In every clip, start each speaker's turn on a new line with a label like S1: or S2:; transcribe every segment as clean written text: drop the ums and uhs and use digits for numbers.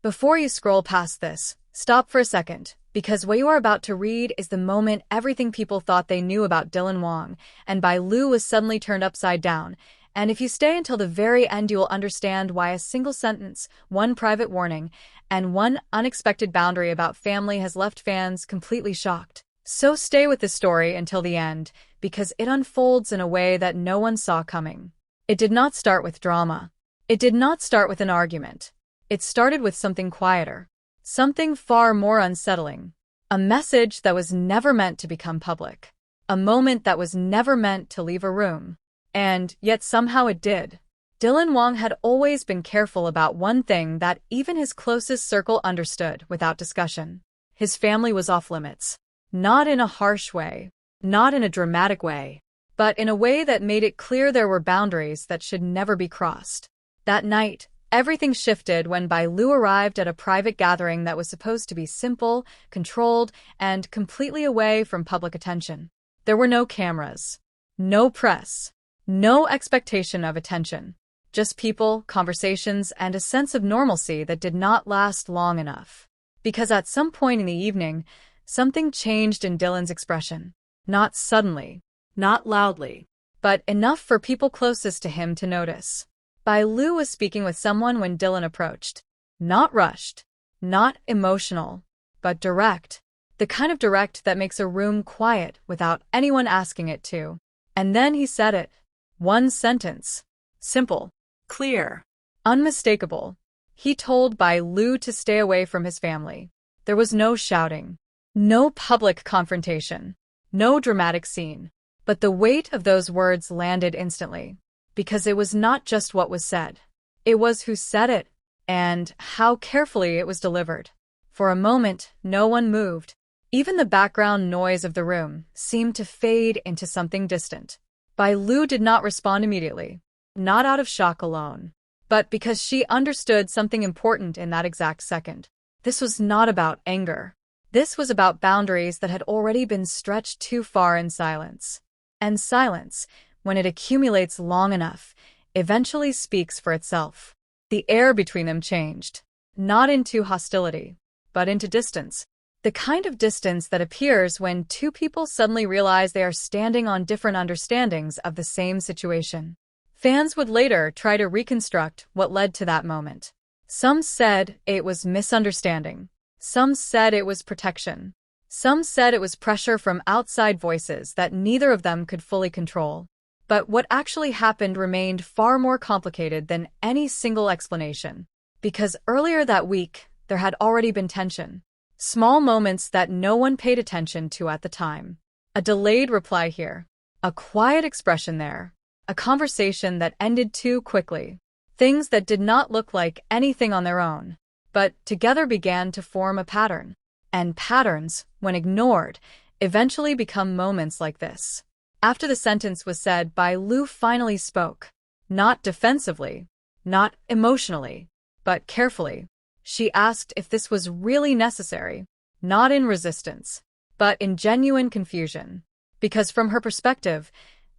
S1: Before you scroll past this, stop for a second, because what you are about to read is the moment everything people thought they knew about Dylan Wang and Bai Lu was suddenly turned upside down. And if you stay until the very end, you will understand why a single sentence, one private warning, and one unexpected boundary about family has left fans completely shocked. So stay with the story until the end, because it unfolds in a way that no one saw coming. It did not start with drama. It did not start with an argument. It started with something quieter, something far more unsettling, a message that was never meant to become public, a moment that was never meant to leave a room. And yet somehow it did. Dylan Wang had always been careful about one thing that even his closest circle understood without discussion. His family was off limits. Not in a harsh way, not in a dramatic way, but in a way that made it clear there were boundaries that should never be crossed. That night, everything shifted when Bai Lu arrived at a private gathering that was supposed to be simple, controlled, and completely away from public attention. There were no cameras, no press, no expectation of attention. Just people, conversations, and a sense of normalcy that did not last long enough. Because at some point in the evening, something changed in Dylan's expression. Not suddenly, not loudly, but enough for people closest to him to notice. Bai Lu was speaking with someone when Dylan approached. Not rushed, not emotional, but direct. The kind of direct that makes a room quiet without anyone asking it to. And then he said it. One sentence. Simple, clear, unmistakable. He told Bai Lu to stay away from his family. There was no shouting, no public confrontation, no dramatic scene. But the weight of those words landed instantly. Because it was not just what was said. It was who said it, and how carefully it was delivered. For a moment, no one moved. Even the background noise of the room seemed to fade into something distant. Bai Lu did not respond immediately, not out of shock alone, but because she understood something important in that exact second. This was not about anger. This was about boundaries that had already been stretched too far in silence. And silence, when it accumulates long enough, eventually speaks for itself. The air between them changed, not into hostility, but into distance. The kind of distance that appears when two people suddenly realize they are standing on different understandings of the same situation. Fans would later try to reconstruct what led to that moment. Some said it was misunderstanding. Some said it was protection. Some said it was pressure from outside voices that neither of them could fully control. But what actually happened remained far more complicated than any single explanation. Because earlier that week, there had already been tension. Small moments that no one paid attention to at the time. A delayed reply here. A quiet expression there. A conversation that ended too quickly. Things that did not look like anything on their own, but together began to form a pattern. And patterns, when ignored, eventually become moments like this. After the sentence was said, Bai Lu finally spoke. Not defensively, not emotionally, but carefully. She asked if this was really necessary, not in resistance, but in genuine confusion. Because from her perspective,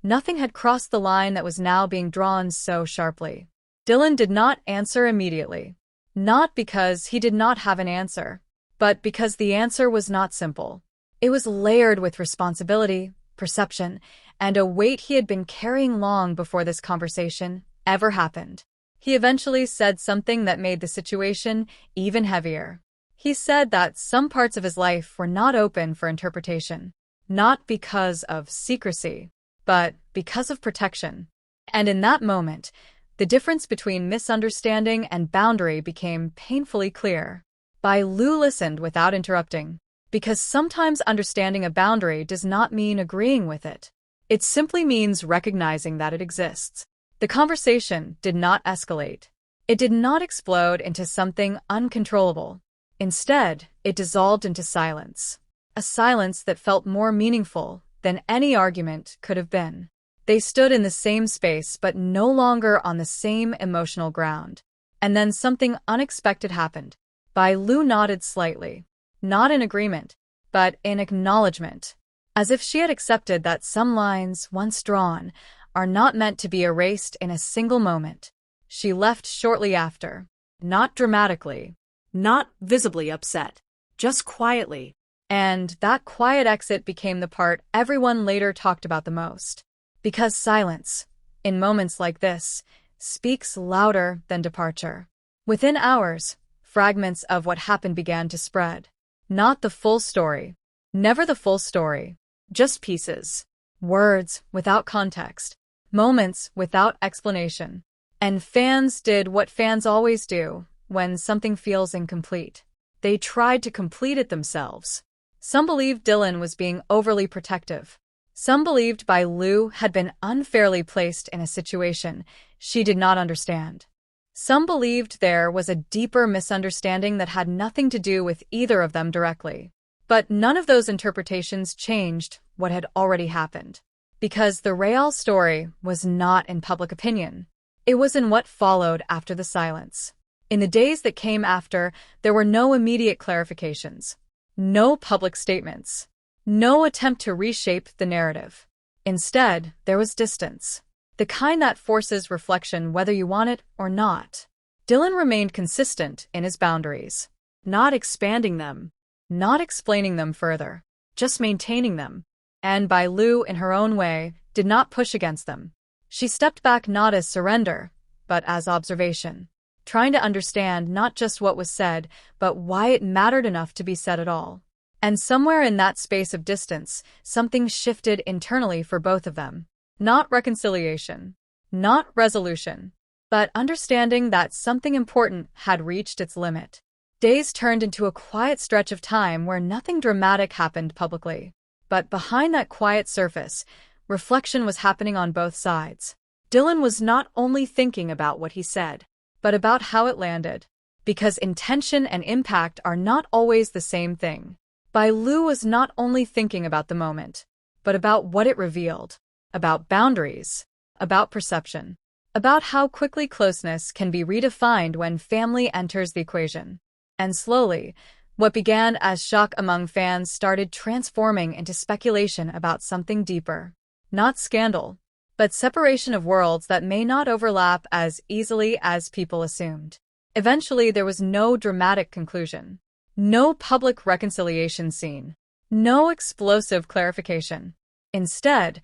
S1: nothing had crossed the line that was now being drawn so sharply. Dylan did not answer immediately. Not because he did not have an answer, but because the answer was not simple. It was layered with responsibility, perception, and a weight he had been carrying long before this conversation ever happened. He eventually said something that made the situation even heavier. He said that some parts of his life were not open for interpretation, not because of secrecy, but because of protection. And in that moment, the difference between misunderstanding and boundary became painfully clear. Bai Lu listened without interrupting, because sometimes understanding a boundary does not mean agreeing with it. It simply means recognizing that it exists. The conversation did not escalate. It did not explode into something uncontrollable. Instead, it dissolved into silence. A silence that felt more meaningful than any argument could have been. They stood in the same space but no longer on the same emotional ground. And then something unexpected happened. Bai Lu nodded slightly. Not in agreement, but in acknowledgement. As if she had accepted that some lines, once drawn, are not meant to be erased in a single moment. She left shortly after. Not dramatically,
S2: not visibly upset, just quietly.
S1: And that quiet exit became the part everyone later talked about the most. Because silence, in moments like this, speaks louder than departure. Within hours, fragments of what happened began to spread. Not the full story. Never the full story. Just pieces. Words without context. Moments without explanation. And fans did what fans always do when something feels incomplete. They tried to complete it themselves. Some believed Dylan was being overly protective. Some believed Bai Lu had been unfairly placed in a situation she did not understand. Some believed there was a deeper misunderstanding that had nothing to do with either of them directly. But none of those interpretations changed what had already happened. Because the real story was not in public opinion. It was in what followed after the silence. In the days that came after, there were no immediate clarifications. No public statements. No attempt to reshape the narrative. Instead, there was distance. The kind that forces reflection whether you want it or not. Dylan remained consistent in his boundaries. Not expanding them. Not explaining them further. Just maintaining them. And Bai Lu, in her own way, did not push against them. She stepped back not as surrender, but as observation. Trying to understand not just what was said, but why it mattered enough to be said at all. And somewhere in that space of distance, something shifted internally for both of them. Not reconciliation. Not resolution. But understanding that something important had reached its limit. Days turned into a quiet stretch of time where nothing dramatic happened publicly. But behind that quiet surface, reflection was happening on both sides. Dylan was not only thinking about what he said, but about how it landed. Because intention and impact are not always the same thing. Bai Lu was not only thinking about the moment, but about what it revealed. About boundaries. About perception. About how quickly closeness can be redefined when family enters the equation. And slowly, what began as shock among fans started transforming into speculation about something deeper. Not scandal, but separation of worlds that may not overlap as easily as people assumed. Eventually, there was no dramatic conclusion. No public reconciliation scene. No explosive clarification. Instead,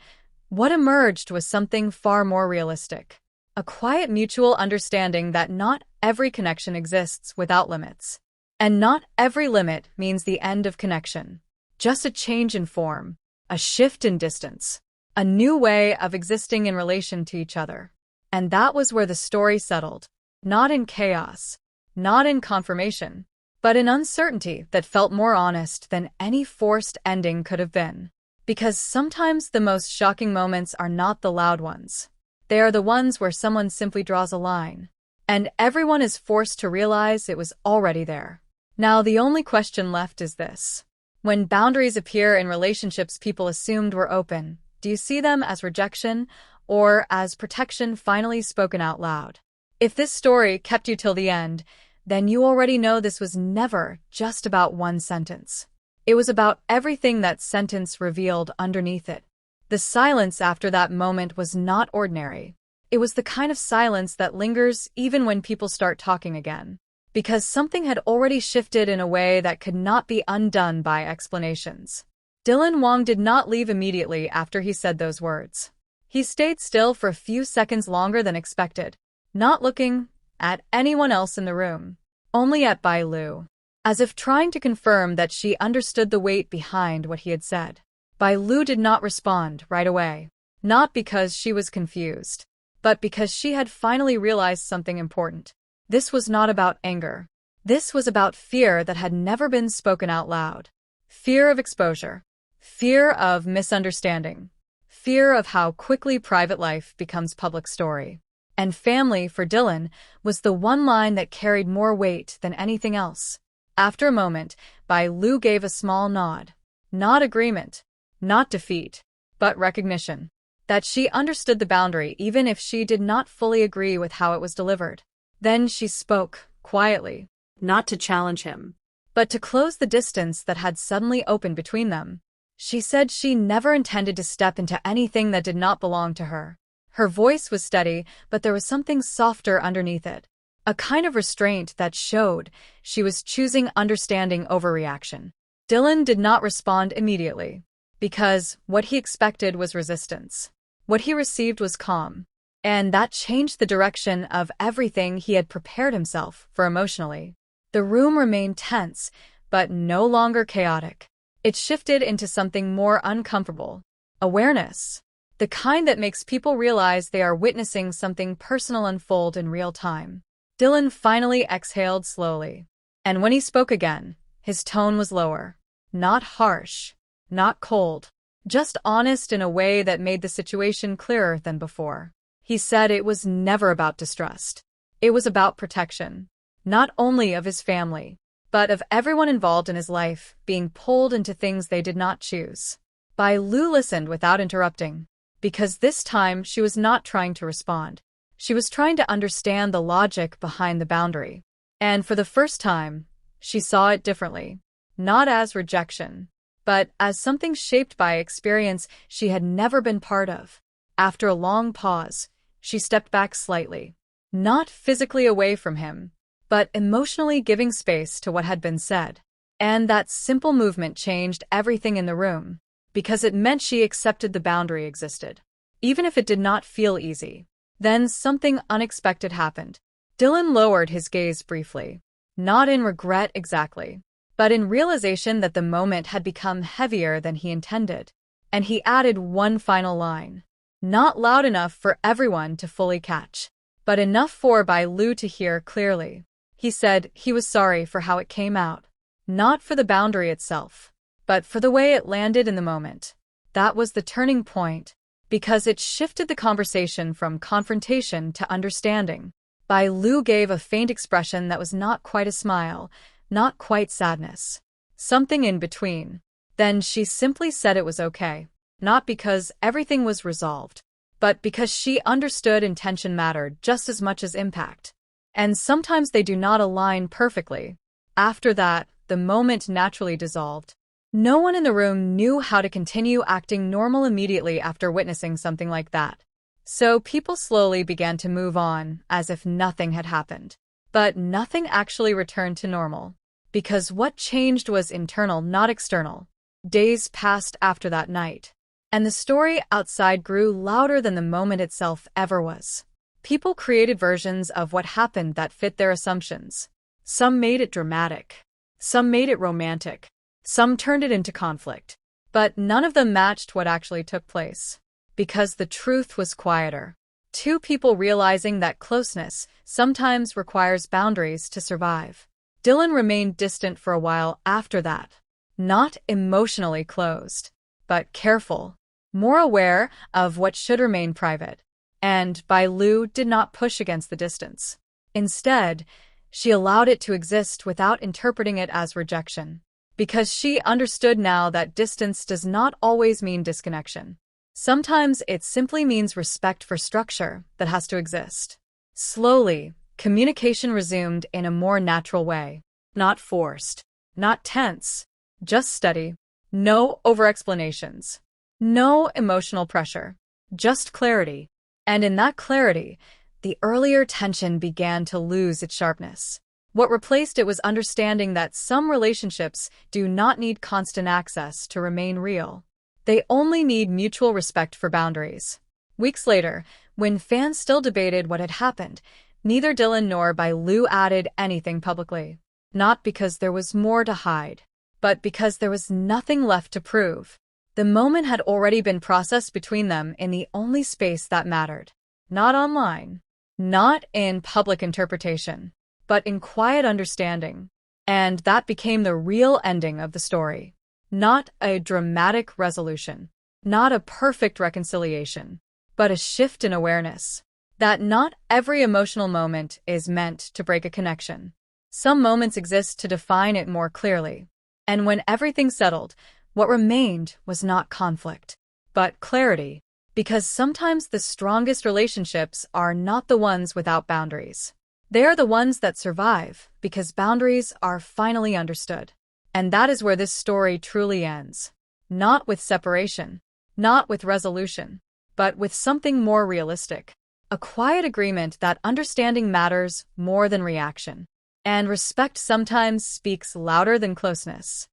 S1: what emerged was something far more realistic. A quiet mutual understanding that not every connection exists without limits. And not every limit means the end of connection. Just a change in form, a shift in distance, a new way of existing in relation to each other. And that was where the story settled. Not in chaos, not in confirmation, but in uncertainty that felt more honest than any forced ending could have been. Because sometimes the most shocking moments are not the loud ones. They are the ones where someone simply draws a line, and everyone is forced to realize it was already there. Now the only question left is this. When boundaries appear in relationships people assumed were open, do you see them as rejection or as protection finally spoken out loud? If this story kept you till the end, then you already know this was never just about one sentence. It was about everything that sentence revealed underneath it. The silence after that moment was not ordinary. It was the kind of silence that lingers even when people start talking again. Because something had already shifted in a way that could not be undone by explanations. Dylan Wang did not leave immediately after he said those words. He stayed still for a few seconds longer than expected, not looking at anyone else in the room, only at Bai Lu, as if trying to confirm that she understood the weight behind what he had said. Bai Lu did not respond right away, not because she was confused, but because she had finally realized something important. This was not about anger. This was about fear that had never been spoken out loud. Fear of exposure. Fear of misunderstanding. Fear of how quickly private life becomes public story. And family, for Dylan, was the one line that carried more weight than anything else. After a moment, Bai Lu gave a small nod. Not agreement. Not defeat. But recognition. That she understood the boundary even if she did not fully agree with how it was delivered. Then she spoke, quietly.
S2: Not to challenge him,
S1: but to close the distance that had suddenly opened between them. She said she never intended to step into anything that did not belong to her. Her voice was steady, but there was something softer underneath it. a kind of restraint that showed she was choosing understanding over reaction. Dylan did not respond immediately, because what he expected was resistance. What he received was calm, and that changed the direction of everything he had prepared himself for emotionally. The room remained tense, but no longer chaotic. It shifted into something more uncomfortable. Awareness. The kind that makes people realize they are witnessing something personal unfold in real time. Dylan finally exhaled slowly. And when he spoke again, his tone was lower. Not harsh, not cold, just honest in a way that made the situation clearer than before. He said it was never about distrust. It was about protection, not only of his family, but of everyone involved in his life being pulled into things they did not choose. Bai Lu listened without interrupting, because this time she was not trying to respond. She was trying to understand the logic behind the boundary. And for the first time, she saw it differently. Not as rejection, but as something shaped by experience she had never been part of. After a long pause, she stepped back slightly, not physically away from him, but emotionally giving space to what had been said. And that simple movement changed everything in the room, because it meant she accepted the boundary existed, even if it did not feel easy. Then something unexpected happened. Dylan lowered his gaze briefly, not in regret exactly, but in realization that the moment had become heavier than he intended. And he added one final line, not loud enough for everyone to fully catch, but enough for Bai Lu to hear clearly. He said he was sorry for how it came out, not for the boundary itself, but for the way it landed in the moment. That was the turning point, because it shifted the conversation from confrontation to understanding. Bai Lu gave a faint expression that was not quite a smile, not quite sadness. Something in between. Then she simply said it was okay, not because everything was resolved, but because she understood intention mattered just as much as impact. And sometimes they do not align perfectly. After that, the moment naturally dissolved. No one in the room knew how to continue acting normal immediately after witnessing something like that. So people slowly began to move on, as if nothing had happened. But nothing actually returned to normal, because what changed was internal, not external. Days passed after that night, and the story outside grew louder than the moment itself ever was. People created versions of what happened that fit their assumptions. Some made it dramatic. Some made it romantic. Some turned it into conflict. But none of them matched what actually took place. Because the truth was quieter. Two people realizing that closeness sometimes requires boundaries to survive. Dylan remained distant for a while after that. Not emotionally closed, but careful. More aware of what should remain private. And Bai Lu did not push against the distance. Instead, she allowed it to exist without interpreting it as rejection. Because she understood now that distance does not always mean disconnection. Sometimes it simply means respect for structure that has to exist. Slowly, communication resumed in a more natural way. Not forced, not tense, just steady. No over-explanations. No emotional pressure. Just clarity. And in that clarity, the earlier tension began to lose its sharpness. What replaced it was understanding that some relationships do not need constant access to remain real. They only need mutual respect for boundaries. Weeks later, when fans still debated what had happened, neither Dylan nor Bai Lu added anything publicly. Not because there was more to hide, but because there was nothing left to prove. The moment had already been processed between them in the only space that mattered. Not online. Not in public interpretation, but in quiet understanding. And that became the real ending of the story. Not a dramatic resolution, not a perfect reconciliation, but a shift in awareness. That not every emotional moment is meant to break a connection. Some moments exist to define it more clearly. And when everything settled, what remained was not conflict, but clarity. Because sometimes the strongest relationships are not the ones without boundaries. They are the ones that survive because boundaries are finally understood. And that is where this story truly ends. Not with separation, not with resolution, but with something more realistic. A quiet agreement that understanding matters more than reaction. And respect sometimes speaks louder than closeness.